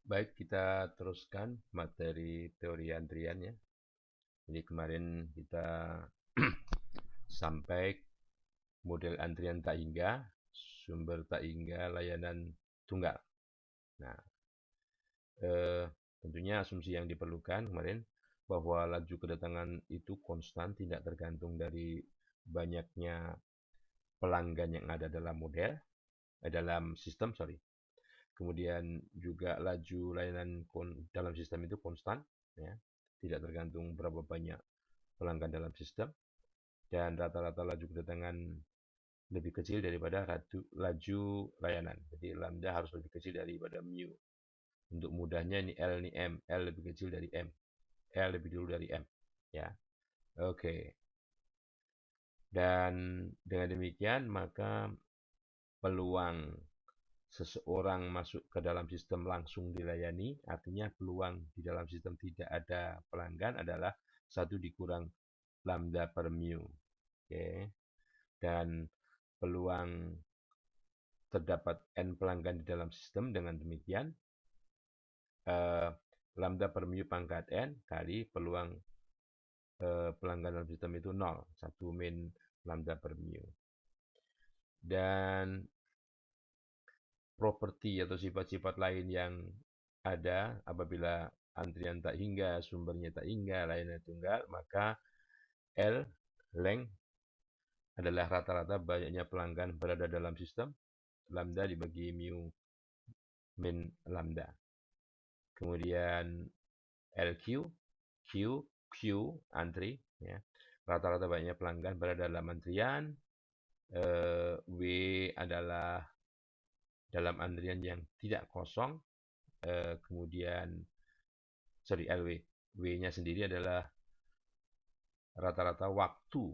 Baik, kita teruskan materi teori antrian ya. Jadi kemarin kita sampai model antrian tak hingga, sumber tak hingga, layanan tunggal. Nah, eh, tentunya asumsi yang diperlukan kemarin bahwa laju kedatangan itu konstan, tidak tergantung dari banyaknya pelanggan yang ada dalam model, dalam sistem, sorry. Kemudian juga laju layanan dalam sistem itu konstan, ya, tidak tergantung berapa banyak pelanggan dalam sistem, dan rata-rata laju kedatangan lebih kecil daripada laju layanan. Jadi lambda harus lebih kecil daripada mu. Untuk mudahnya ini L ini M, L lebih kecil dari M, L lebih dulu dari M, ya. Oke. Dan dengan demikian maka peluang seseorang masuk ke dalam sistem langsung dilayani, artinya peluang di dalam sistem tidak ada pelanggan adalah 1 dikurang lambda per mu. Oke. Dan peluang terdapat n pelanggan di dalam sistem dengan demikian lambda per mu pangkat n kali peluang pelanggan dalam sistem itu 0, 1 min lambda per mu. Dan properti atau sifat-sifat lain yang ada apabila antrian tak hingga, sumbernya tak hingga, layanan tunggal, maka L, length, adalah rata-rata banyaknya pelanggan berada dalam sistem, lambda dibagi mu min lambda. Kemudian LQ, Q, Q, antri, ya. Rata-rata banyaknya pelanggan berada dalam antrian, W adalah dalam antrian yang tidak kosong, kemudian LW. W-nya sendiri adalah rata-rata waktu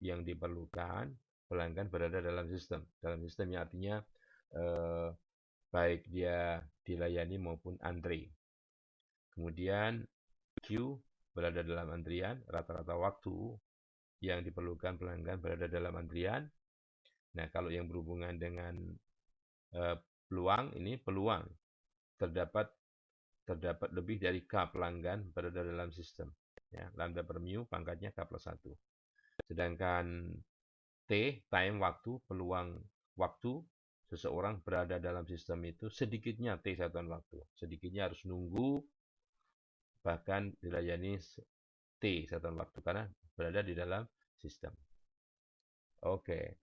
yang diperlukan pelanggan berada dalam sistem. Dalam sistemnya artinya baik dia dilayani maupun antri. Kemudian Q berada dalam antrian, rata-rata waktu yang diperlukan pelanggan berada dalam antrian. Nah, kalau yang berhubungan dengan peluang, ini peluang terdapat lebih dari K pelanggan berada dalam sistem. Ya, lambda per mu pangkatnya K plus 1. Sedangkan T, time waktu, peluang waktu seseorang berada dalam sistem itu sedikitnya T satuan waktu. Sedikitnya harus nunggu, bahkan dilayani T satuan waktu karena berada di dalam sistem. Oke.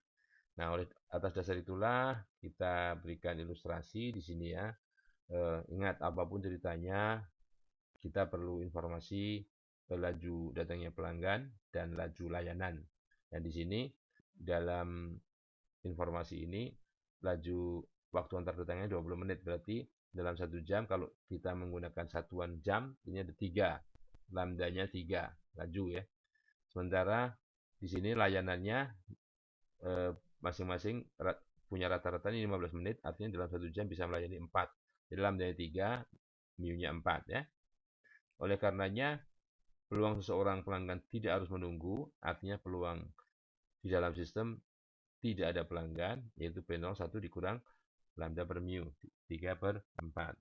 Nah, oleh atas dasar itulah kita berikan ilustrasi di sini ya. Ingat, apapun ceritanya, kita perlu informasi laju datangnya pelanggan dan laju layanan. Dan di sini dalam informasi ini laju waktu antar datangnya 20 menit, berarti dalam 1 jam kalau kita menggunakan satuan jam ini ada 3, lambdanya 3 laju ya. Sementara di sini layanannya masing-masing punya rata-rata ini 15 menit, artinya dalam 1 jam bisa melayani 4. Jadi lambdanya 3, mu-nya 4 ya. Oleh karenanya peluang seseorang pelanggan tidak harus menunggu, artinya peluang di dalam sistem tidak ada pelanggan, yaitu P01 dikurang lambda per mu, 3 per 4.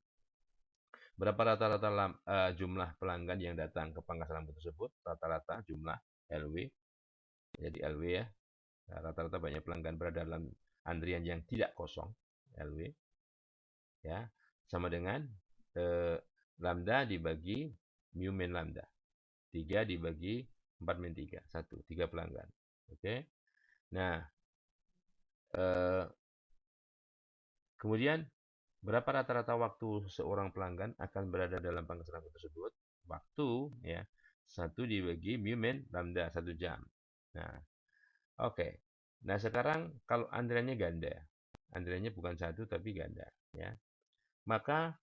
Berapa rata-rata jumlah pelanggan yang datang ke pangkas lampu tersebut? Rata-rata jumlah LW, jadi LW ya, rata-rata banyak pelanggan berada dalam antrian yang tidak kosong, LW, ya, sama dengan lambda dibagi mu min lambda. 3 dibagi 4 min 3, 1, 3 pelanggan. Oke. Nah, kemudian berapa rata-rata waktu seorang pelanggan akan berada dalam pangkas lampu tersebut? Waktu ya 1 dibagi mu min lambda 1 jam. Nah, oke. Nah, sekarang kalau antriannya ganda. Antriannya bukan 1 tapi ganda ya. Maka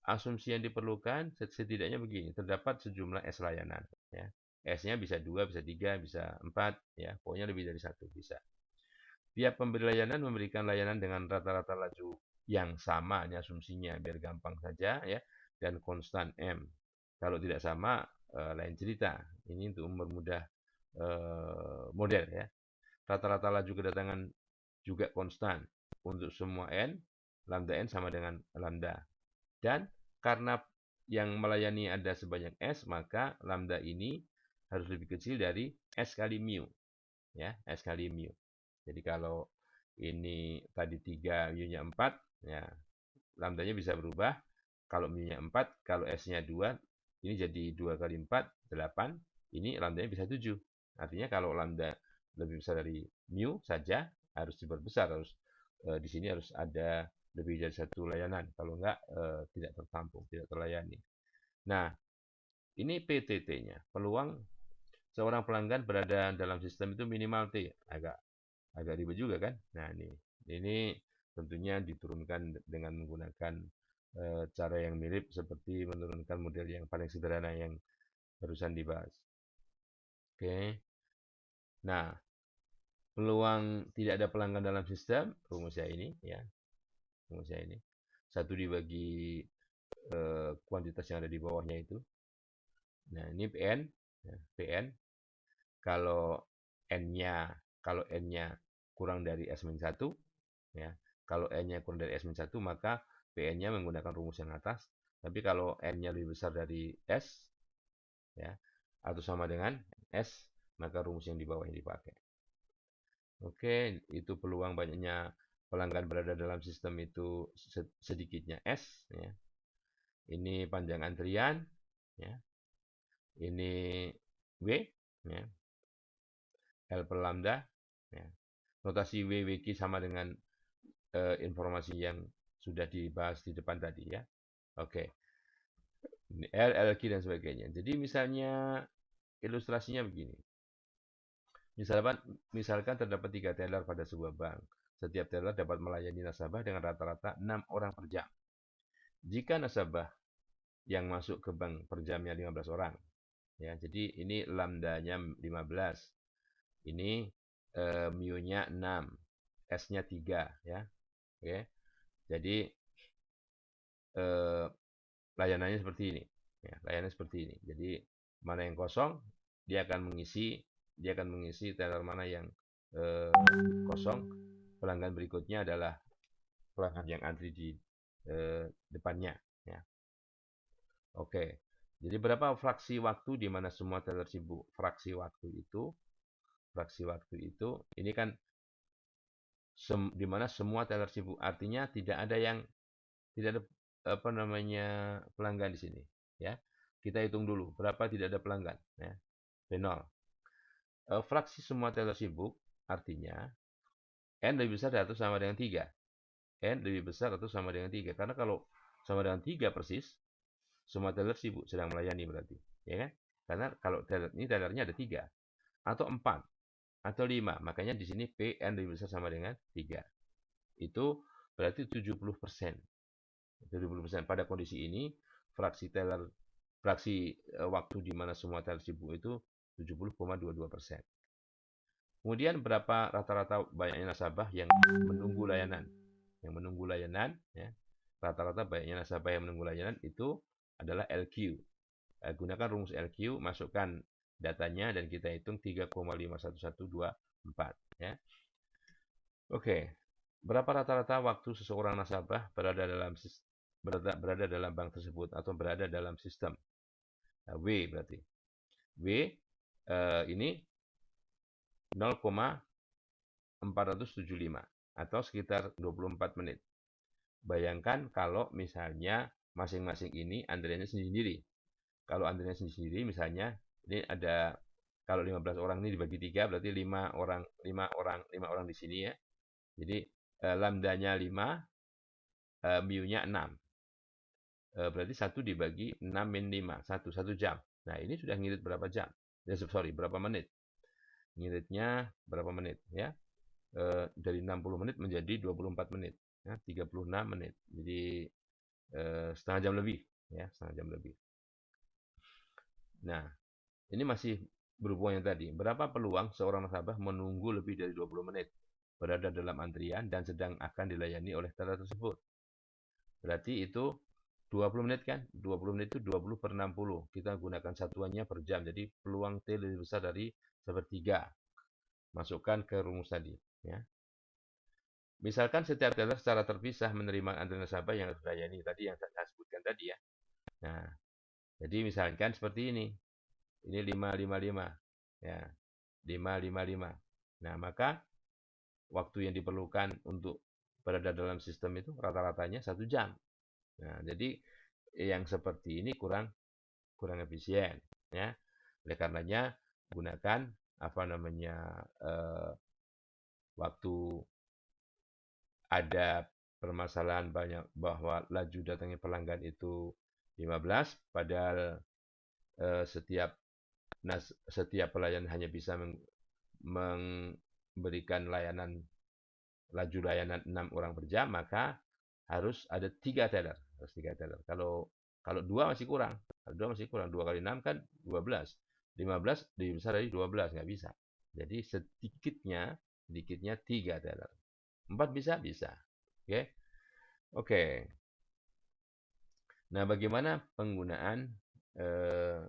asumsi yang diperlukan setidaknya begini, terdapat sejumlah S layanan ya. S-nya bisa 2, bisa 3, bisa 4 ya. Pokoknya lebih dari 1 bisa. Tiap pemberi layanan memberikan layanan dengan rata-rata laju yang sama, ini asumsinya biar gampang saja ya, dan konstan M. Kalau tidak sama lain cerita. Ini untuk mempermudah model ya. Rata-rata laju kedatangan juga konstan untuk semua n, lambda n sama dengan lambda. Dan karena yang melayani ada sebanyak S, maka lambda ini harus lebih kecil dari S kali mu. Ya, S kali mu. Jadi kalau ini tadi 3, mu-nya 4, ya, lambdanya bisa berubah. Kalau mu-nya 4, kalau S-nya 2, ini jadi 2 kali 4, 8. Ini lambdanya bisa 7. Artinya kalau lambda lebih besar dari mu saja, harus diperbesar. Di sini harus ada lebih dari satu layanan. Kalau enggak, tidak tertampung, tidak terlayani. Nah, ini PTT-nya. Peluang seorang pelanggan berada dalam sistem itu minimal T. Agak ribet juga kan? Nah, ini tentunya diturunkan dengan menggunakan cara yang mirip seperti menurunkan model yang paling sederhana yang barusan dibahas. Oke. Nah, peluang tidak ada pelanggan dalam sistem, rumusnya ini ya. Rumusnya ini. Satu dibagi kuantitas yang ada di bawahnya itu. Nah, ini PN, ya, PN. Kalau N-nya kurang dari S-1, ya. Kalau N-nya kurang dari S-1, maka PN-nya menggunakan rumus yang atas. Tapi kalau N-nya lebih besar dari S, ya, atau sama dengan S, maka rumus yang di bawah yang dipakai. Oke, itu peluang banyaknya pelanggan berada dalam sistem itu sedikitnya S, ya. Ini panjang antrian, ya. Ini W, ya. L per lambda, ya. Notasi WWQ sama dengan informasi yang sudah dibahas di depan tadi ya. Oke. Ini L, LQ dan sebagainya. Jadi misalnya ilustrasinya begini. Misalkan terdapat 3 teller pada sebuah bank. Setiap teller dapat melayani nasabah dengan rata-rata 6 orang per jam. Jika nasabah yang masuk ke bank per jamnya 15 orang, ya, jadi ini lambdanya 15. Ini mu-nya 6, S-nya 3 ya. Oke. Jadi layanannya seperti ini. Ya, layanannya seperti ini. Jadi mana yang kosong, dia akan mengisi teller mana yang kosong. Pelanggan berikutnya adalah pelanggan yang antri di depannya. Ya. Oke. Jadi berapa fraksi waktu di mana semua teller sibuk? Fraksi waktu itu, ini kan di mana semua teller sibuk. Artinya tidak ada pelanggan di sini. Ya, kita hitung dulu berapa tidak ada pelanggan. Ya, B0. Fraksi semua teller sibuk artinya N lebih besar atau sama dengan 3. N lebih besar atau sama dengan 3. Karena kalau sama dengan 3 persis, semua teller sibuk sedang melayani berarti. Ya kan? Karena kalau tellernya ada 3. Atau 4. Atau 5. Makanya di sini PN lebih besar sama dengan 3. Itu berarti 70%. 70%. Pada kondisi ini, fraksi waktu di mana semua teller sibuk itu 70,22%. Kemudian berapa rata-rata banyaknya nasabah yang menunggu layanan? Yang menunggu layanan, ya, rata-rata banyaknya nasabah yang menunggu layanan itu adalah LQ. Gunakan rumus LQ, masukkan datanya dan kita hitung 3,51124. Ya. Oke, berapa rata-rata waktu seseorang nasabah berada dalam bank tersebut atau berada dalam sistem? Nah, W berarti. W ini 0,475 atau sekitar 24 menit. Bayangkan kalau misalnya masing-masing ini antriannya sendiri-sendiri. Kalau antriannya sendiri-sendiri misalnya ini ada, kalau 15 orang ini dibagi 3 berarti 5 orang di sini ya. Jadi lambdanya 5, mu-nya 6. Berarti 1 dibagi 6 min 5, 1 jam. Nah, ini sudah ngirit berapa jam? Berapa menit? Ngiritnya berapa menit ya? Dari 60 menit menjadi 24 menit. Ya, 36 menit. Jadi setengah jam lebih ya, setengah jam lebih. Nah, ini masih berhubungan yang tadi. Berapa peluang seorang nasabah menunggu lebih dari 20 menit berada dalam antrian dan sedang akan dilayani oleh teller tersebut? Berarti itu 20 menit kan? 20 menit itu 20 per 60. Kita gunakan satuannya per jam. Jadi peluang T lebih besar dari sepertiga. Masukkan ke rumus tadi. Ya. Misalkan setiap teller secara terpisah menerima antrian nasabah yang harus dilayani. Tadi yang saya sebutkan tadi ya. Nah, jadi misalkan seperti ini 5, 5, 5, ya, 5, 5, 5. Nah, maka waktu yang diperlukan untuk berada dalam sistem itu rata-ratanya 1 jam. Nah, jadi yang seperti ini kurang kurang efisien, ya. Oleh karenanya gunakan apa namanya waktu ada permasalahan banyak bahwa laju datangnya pelanggan itu 15, padahal setiap pelayan hanya bisa memberikan laju layanan 6 orang per jam, maka harus ada 3 teller, harus 3 teller. Kalau kalau 2 masih kurang, kalau 2 masih kurang, 2 kali 6 kan 12, 15 lebih besar dari 12, nggak bisa. Jadi sedikitnya 3 teller. 4 bisa? Bisa. Oke. Oke. Nah, bagaimana penggunaan eh,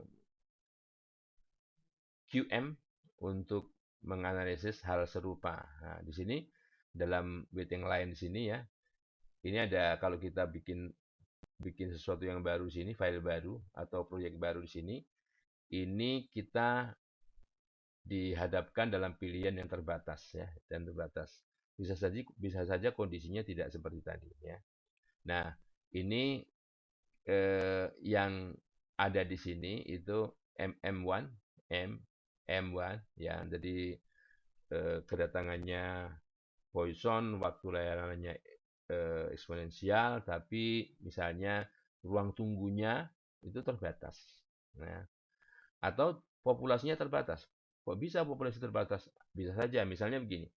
QM untuk menganalisis hal serupa? Nah, di sini dalam waiting line di sini ya, ini ada kalau kita bikin bikin sesuatu yang baru di sini, file baru atau proyek baru di sini, ini kita dihadapkan dalam pilihan yang terbatas ya, dan terbatas. Bisa saja kondisinya tidak seperti tadi ya. Nah, ini yang ada di sini itu MM1, MM1 ya. Jadi kedatangannya Poisson, waktu layanannya eksponensial, tapi misalnya ruang tunggunya itu terbatas. Nah, atau populasinya terbatas. Kok bisa populasi terbatas? Bisa saja, misalnya begini.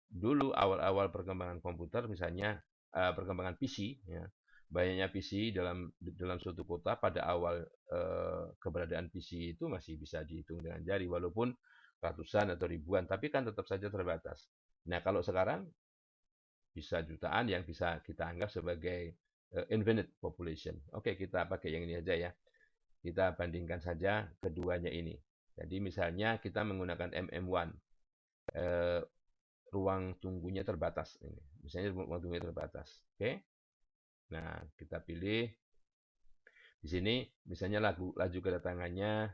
Dulu awal-awal perkembangan komputer, misalnya perkembangan PC, ya, banyaknya PC dalam suatu kota pada awal keberadaan PC itu masih bisa dihitung dengan jari, walaupun ratusan atau ribuan, tapi kan tetap saja terbatas. Nah, kalau sekarang bisa jutaan yang bisa kita anggap sebagai infinite population. Oke, kita pakai yang ini aja ya. Kita bandingkan saja keduanya ini. Jadi misalnya kita menggunakan MM1, ruang tunggunya terbatas. Ini. Misalnya ruang tunggunya terbatas. Oke. Nah, kita pilih di sini misalnya laju kedatangannya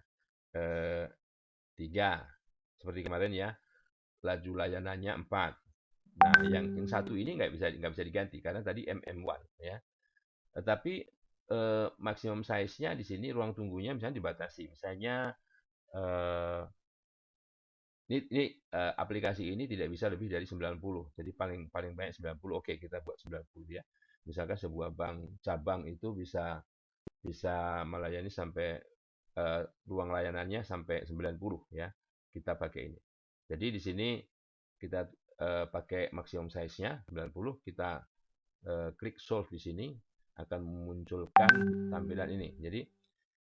3. Seperti kemarin ya. Laju layanannya 4. Nah, yang satu ini nggak bisa diganti karena tadi MM1 ya. Tetapi maksimum size-nya di sini ruang tunggunya misalnya dibatasi. Misalnya ini aplikasi ini tidak bisa lebih dari 90. Jadi paling paling banyak 90. Oke, kita buat 90 ya. Misalkan sebuah bank cabang itu bisa bisa melayani sampai ruang layanannya sampai 90 ya. Kita pakai ini. Jadi di sini kita pakai maksimum size-nya 90, kita klik solve di sini akan memunculkan tampilan ini. Jadi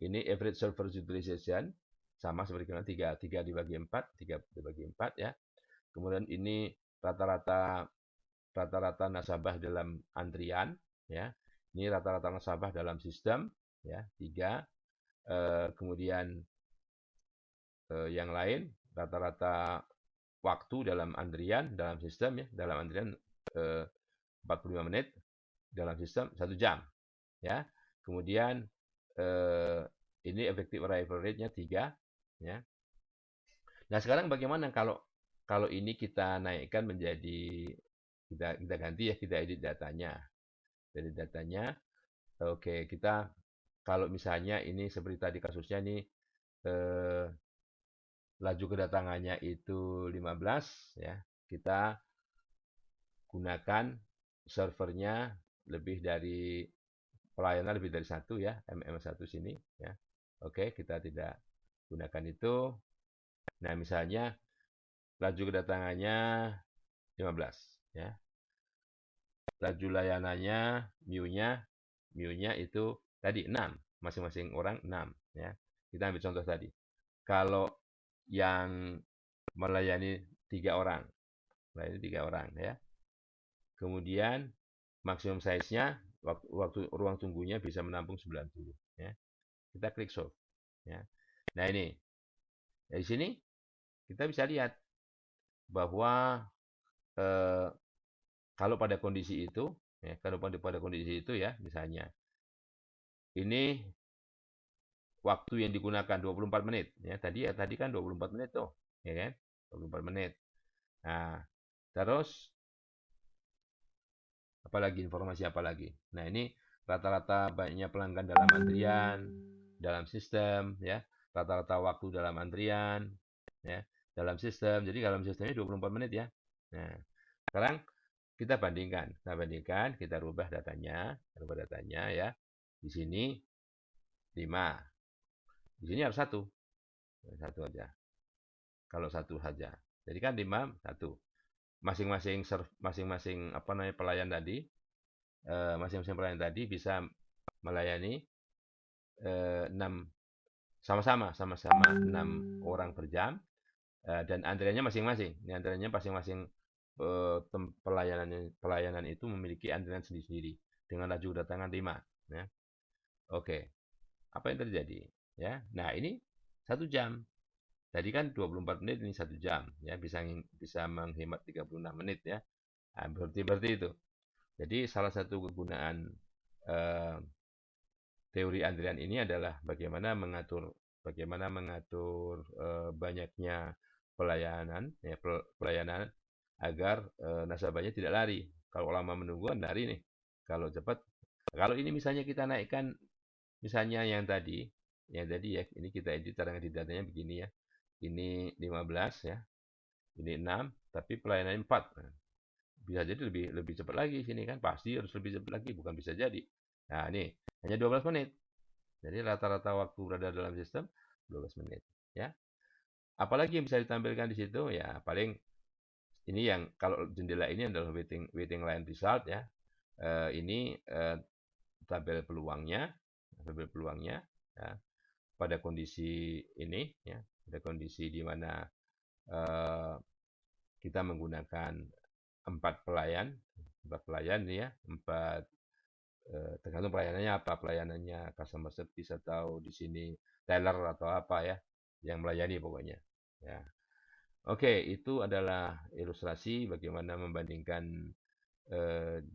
ini average server utilization sama seperti kemarin 3 dibagi 4, 3 dibagi 4 ya. Kemudian ini rata-rata nasabah dalam antrian ya. Ini rata-rata nasabah dalam sistem ya, 3. Kemudian yang lain rata-rata waktu dalam antrian dalam sistem ya, dalam antrian 45 menit, dalam sistem 1 jam ya. Kemudian ini effective arrival rate-nya 3 ya. Nah, sekarang bagaimana kalau kalau ini kita naikkan menjadi kita ganti ya, kita edit datanya. Edit datanya. Oke, kita kalau misalnya ini seperti tadi kasusnya nih laju kedatangannya itu 15 ya. Kita gunakan servernya lebih dari pelayanan lebih dari 1 ya, MM1 sini ya. Oke, kita tidak gunakan itu. Nah, misalnya laju kedatangannya 15 ya. Laju layanannya mu-nya itu tadi 6, masing-masing orang 6 ya. Kita ambil contoh tadi. Kalau yang melayani 3 orang, melayani 3 orang ya. Kemudian maksimum size-nya waktu ruang tunggunya bisa menampung 90 ya. Kita klik solve ya. Nah, ini dari sini kita bisa lihat bahwa kalau pada kondisi itu ya, kalau pada kondisi itu ya, misalnya ini waktu yang digunakan 24 menit. Ya, tadi kan 24 menit tuh, ya kan? 24 menit. Nah, terus apalagi informasi apa lagi? Nah, ini rata-rata banyaknya pelanggan dalam antrian, dalam sistem, ya. Rata-rata waktu dalam antrian, ya, dalam sistem. Jadi dalam sistemnya 24 menit ya. Nah, sekarang kita bandingkan, kita rubah datanya ya. Di sini 5. Di sini harus 1. 1 aja. Kalau 1 saja. Jadi kan 5, 1. Masing-masing apa namanya pelayan tadi, masing-masing pelayan tadi bisa melayani 6 sama-sama 6 orang per jam, dan antriannya masing-masing. Ini antriannya masing-masing pelayanan itu memiliki antrian sendiri-sendiri dengan laju kedatangan 5. Ya. Oke, apa yang terjadi? Ya, nah ini 1 jam. Tadi kan 24 menit, ini 1 jam. Ya, bisa menghemat 36 menit ya. Nah, berarti itu. Jadi salah satu kegunaan eh, teori antrian ini adalah bagaimana mengatur banyaknya pelayanan agar nasabahnya tidak lari. Kalau lama menunggu kan lari nih. Kalau cepat, kalau ini misalnya kita naikkan, misalnya yang tadi ya, ini kita edit cara ngedit datanya begini ya. Ini 15 ya, ini 6, tapi pelayanannya 4. Nah, bisa jadi lebih cepat lagi sini kan, pasti harus lebih cepat lagi, bukan bisa jadi. Nah, ini hanya 12 menit. Jadi rata-rata waktu berada dalam sistem 12 menit ya. Apalagi yang bisa ditampilkan di situ ya, paling ini yang kalau jendela ini adalah waiting line result ya. Ini tabel peluangnya ya, pada kondisi ini ya, pada kondisi di mana kita menggunakan 4 pelayan ya, 4 tergantung pelayanannya apa, pelayanannya customer service atau di sini teller atau apa ya, yang melayani pokoknya. Ya. Oke, itu adalah ilustrasi bagaimana membandingkan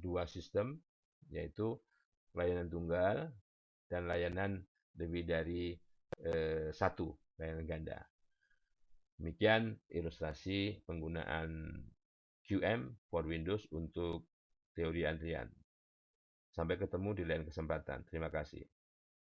dua sistem, yaitu layanan tunggal dan layanan lebih dari satu, layanan ganda. Demikian ilustrasi penggunaan QM for Windows untuk teori antrian. Sampai ketemu di lain kesempatan. Terima kasih.